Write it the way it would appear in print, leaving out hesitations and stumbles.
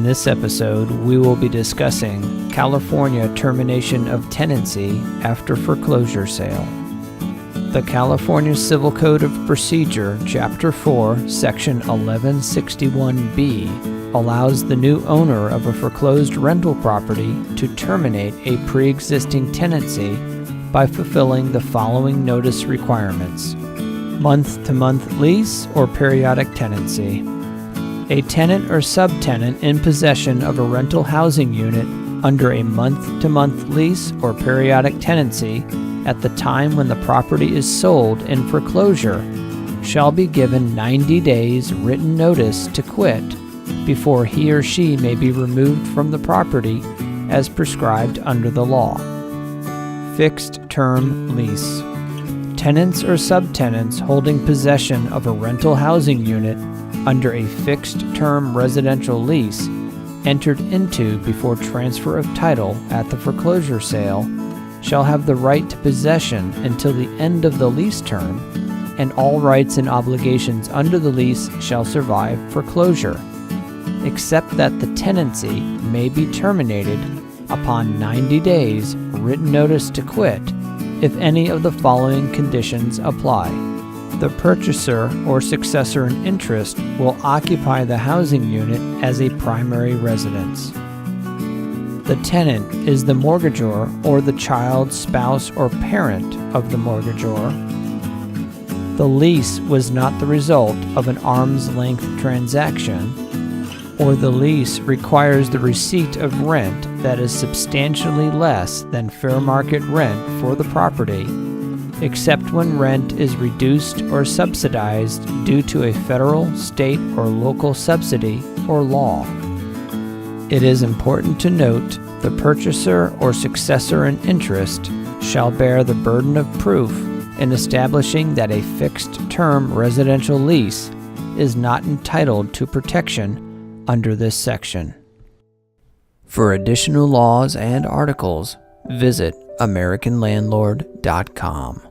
In this episode, we will be discussing California termination of tenancy after foreclosure sale. The California Civil Code of Procedure, Chapter 4, Section 1161B, allows the new owner of a foreclosed rental property to terminate a pre-existing tenancy by fulfilling the following notice requirements: month-to-month lease or periodic tenancy. A tenant or subtenant in possession of a rental housing unit under a month-to-month lease or periodic tenancy at the time when the property is sold in foreclosure shall be given 90 days written notice to quit before he or she may be removed from the property as prescribed under the law. Fixed-term lease. Tenants or subtenants holding possession of a rental housing unit under a fixed-term residential lease entered into before transfer of title at the foreclosure sale shall have the right to possession until the end of the lease term, and all rights and obligations under the lease shall survive foreclosure, except that the tenancy may be terminated upon 90 days written notice to quit if any of the following conditions apply. The purchaser or successor in interest will occupy the housing unit as a primary residence. The tenant is the mortgagor or the child, spouse, or parent of the mortgagor. The lease was not the result of an arm's-length transaction, or the lease requires the receipt of rent that is substantially less than fair market rent for the property, except when rent is reduced or subsidized due to a federal, state, or local subsidy or law. It is important to note the purchaser or successor in interest shall bear the burden of proof in establishing that a fixed-term residential lease is not entitled to protection under this section. For additional laws and articles, visit AmericanLandlord.com.